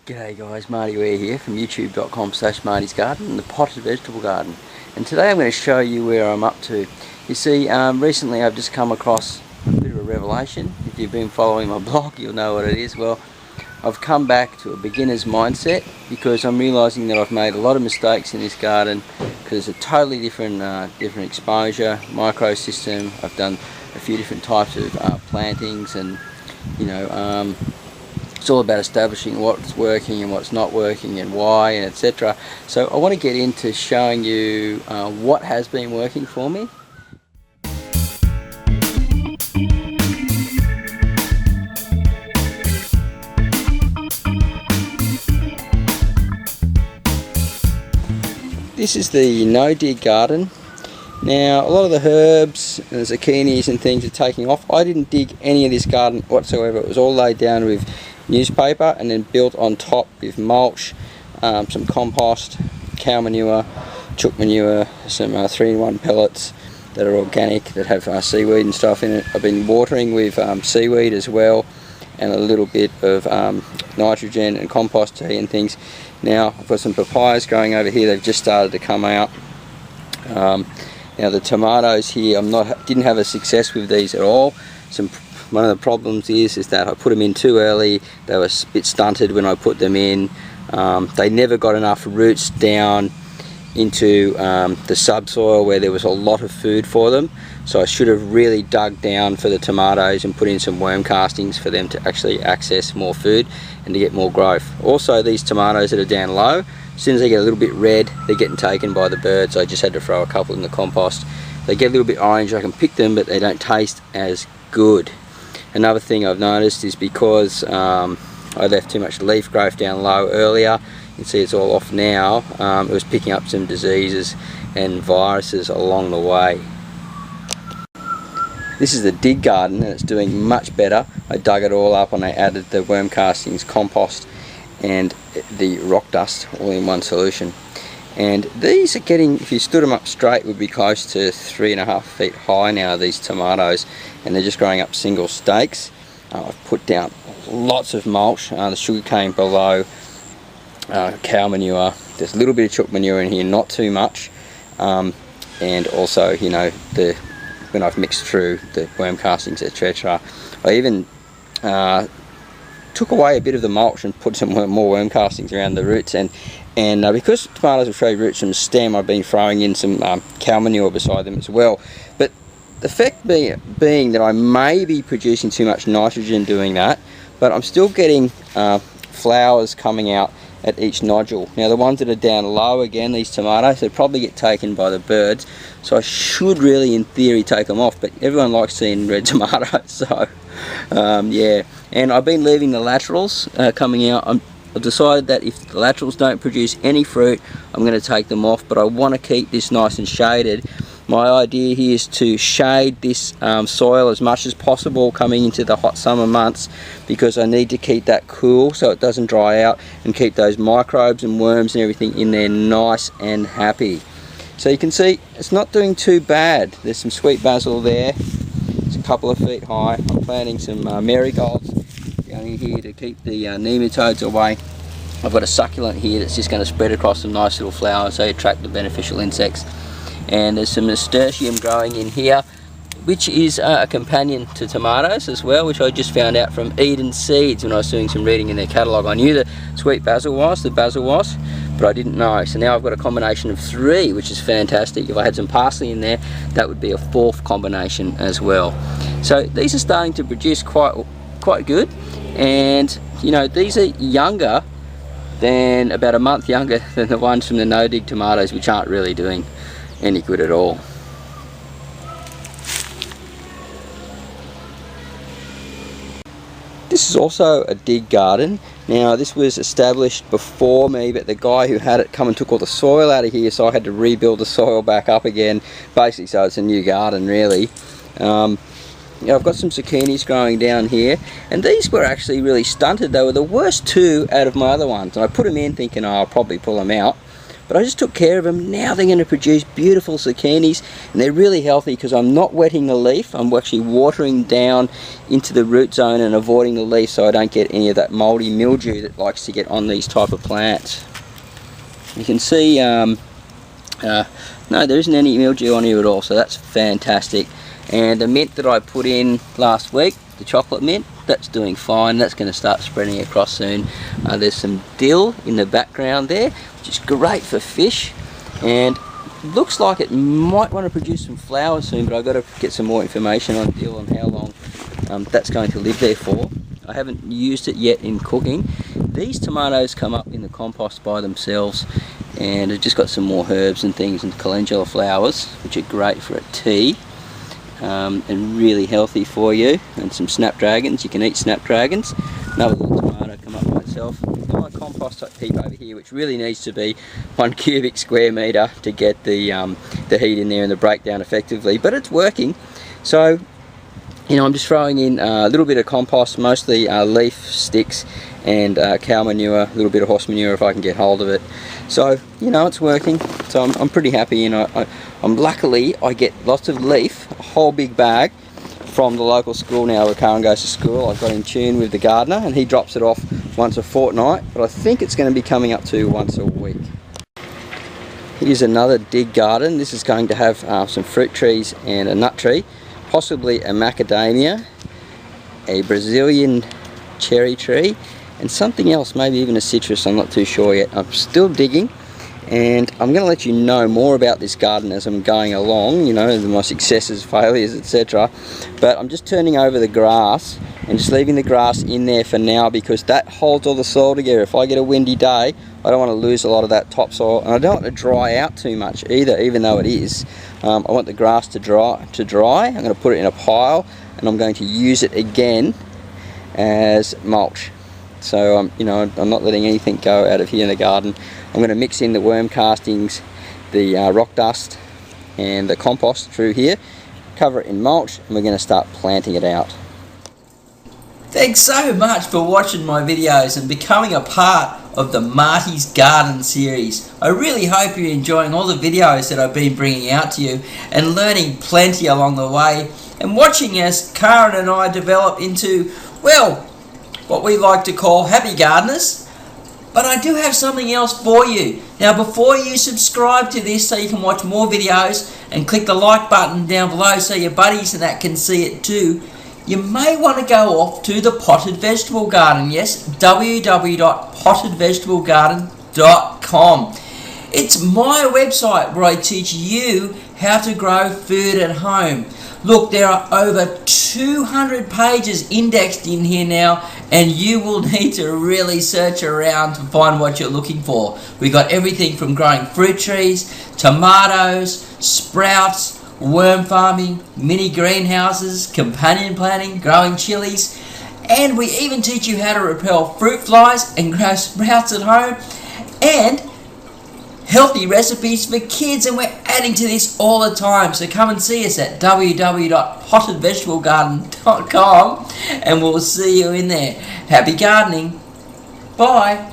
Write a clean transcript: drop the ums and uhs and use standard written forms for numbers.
G'day guys, Marty Ware here from youtube.com/MartysGarden and the potted vegetable garden. And today I'm going to show you where I'm up to. You see, recently I've just come across a bit of a revelation. If you've been following my blog, you'll know what it is. Well, I've come back to a beginner's mindset because I'm realising that I've made a lot of mistakes in this garden because it's a totally different exposure, microsystem. I've done a few different types of plantings, and it's all about establishing what's working and what's not working and why, and etc. So I want to get into showing you what has been working for me. This is the no-dig garden. Now, a lot of the herbs and zucchinis and things are taking off. I didn't dig any of this garden whatsoever. It was all laid down with newspaper and then built on top with mulch, some compost, cow manure, chook manure, some 3-in-1 pellets that are organic, that have seaweed and stuff in it. I've been watering with seaweed as well, and a little bit of nitrogen and compost tea and things. Now I've got some papayas growing over here. They've just started to come out. Now the tomatoes here, didn't have a success with these at all. One of the problems is that I put them in too early. They were a bit stunted when I put them in. They never got enough roots down into the subsoil where there was a lot of food for them. So I should have really dug down for the tomatoes and put in some worm castings for them to actually access more food and to get more growth. Also, these tomatoes that are down low, as soon as they get a little bit red, they're getting taken by the birds. I just had to throw a couple in the compost. They get a little bit orange, I can pick them, but they don't taste as good. Another thing I've noticed is because I left too much leaf growth down low earlier, you can see it's all off now, it was picking up some diseases and viruses along the way. This is the dig garden and it's doing much better. I dug it all up and I added the worm castings, compost and the rock dust all in one solution. And these are getting, if you stood them up straight, would be close to 3.5 feet high now, these tomatoes, and they're just growing up single stakes. I've put down lots of mulch, the sugarcane below, cow manure, there's a little bit of chook manure in here, not too much, and also, when I've mixed through the worm castings, etc. I even took away a bit of the mulch and put some more worm castings around the roots, and because tomatoes will show roots from stem, I've been throwing in some cow manure beside them as well. But the fact being that I may be producing too much nitrogen doing that, but I'm still getting flowers coming out at each nodule. Now the ones that are down low, again, these tomatoes, they probably get taken by the birds, so I should really in theory take them off, but everyone likes seeing red tomatoes, so yeah. And I've been leaving the laterals coming out. I've decided that if the laterals don't produce any fruit, I'm going to take them off, but I want to keep this nice and shaded. My idea here is to shade this soil as much as possible coming into the hot summer months, because I need to keep that cool so it doesn't dry out, and keep those microbes and worms and everything in there nice and happy. So you can see it's not doing too bad. There's some sweet basil there. It's a couple of feet high. I'm planting some marigolds going here to keep the nematodes away. I've got a succulent here that's just going to spread across some nice little flowers so you attract the beneficial insects. And there's some nasturtium growing in here, which is a companion to tomatoes as well, which I just found out from Eden Seeds when I was doing some reading in their catalogue. I knew the sweet basil was, but I didn't know. So now I've got a combination of 3, which is fantastic. If I had some parsley in there, that would be a 4th combination as well. So these are starting to produce quite good, and these are younger than, about a month younger than the ones from the no-dig tomatoes, which aren't really doing any good at all. This is also a dig garden. Now this was established before me, but the guy who had it come and took all the soil out of here, so I had to rebuild the soil back up again, basically, so it's a new garden really. I've got some zucchinis growing down here, and these were actually really stunted. They were the worst 2 out of my other ones, and I put them in thinking, oh, I'll probably pull them out. but I just took care of them. Now they're going to produce beautiful zucchinis, and they're really healthy because I'm not wetting the leaf. I'm actually watering down into the root zone and avoiding the leaf so I don't get any of that mouldy mildew that likes to get on these type of plants. You can see no, there isn't any mildew on here at all, so that's fantastic. And the mint that I put in last week, the chocolate mint, that's doing fine. That's going to start spreading across soon. There's some dill in the background there, which is great for fish, and looks like it might want to produce some flowers soon, but I've got to get some more information on dill and how long that's going to live there for. I haven't used it yet in cooking. These tomatoes come up in the compost by themselves, and I've just got some more herbs and things and calendula flowers, which are great for a tea. And really healthy for you, and some snapdragons. You can eat snapdragons. Another little tomato come up by itself. My compost heap over here, which really needs to be 1 cubic square metre to get the heat in there and the breakdown effectively, but it's working. So, you know, I'm just throwing in a little bit of compost, mostly leaf sticks and cow manure, a little bit of horse manure if I can get hold of it. So, you know, it's working. So I'm pretty happy. You know, luckily I get lots of leaf, a whole big bag from the local school now where Karen goes to school. I've got in tune with the gardener, and he drops it off once a fortnight, but I think it's going to be coming up to once a week. Here's another dig garden. This is going to have some fruit trees and a nut tree, possibly a macadamia, a Brazilian cherry tree, and something else, maybe even a citrus. I'm not too sure yet. I'm still digging, and I'm going to let you know more about this garden as I'm going along, you know, my successes, failures, etc. But I'm just turning over the grass and just leaving the grass in there for now, because that holds all the soil together. If I get a windy day, I don't want to lose a lot of that topsoil, and I don't want to dry out too much either, even though it is. I want the grass to dry. I'm going to put it in a pile, and I'm going to use it again as mulch. So you know, I'm not letting anything go out of here in the garden. I'm going to mix in the worm castings, the rock dust and the compost through here, cover it in mulch, and we're going to start planting it out. Thanks so much for watching my videos and becoming a part of the Marty's Garden series. I really hope you're enjoying all the videos that I've been bringing out to you and learning plenty along the way, and watching as Karen and I develop into, well, what we like to call happy gardeners. But I do have something else for you. Now, before you subscribe to this so you can watch more videos and click the like button down below so your buddies and that can see it too, you may want to go off to the Potted Vegetable Garden. Yes, www.pottedvegetablegarden.com. It's my website where I teach you how to grow food at home. Look, there are over 200 pages indexed in here now, and you will need to really search around to find what you're looking for. We've got everything from growing fruit trees, tomatoes, sprouts, worm farming, mini greenhouses, companion planting, growing chilies, and we even teach you how to repel fruit flies and grow sprouts at home, and healthy recipes for kids, and we're adding to this all the time. So come and see us at www.pottedvegetablegarden.com, and we'll see you in there. Happy gardening. Bye.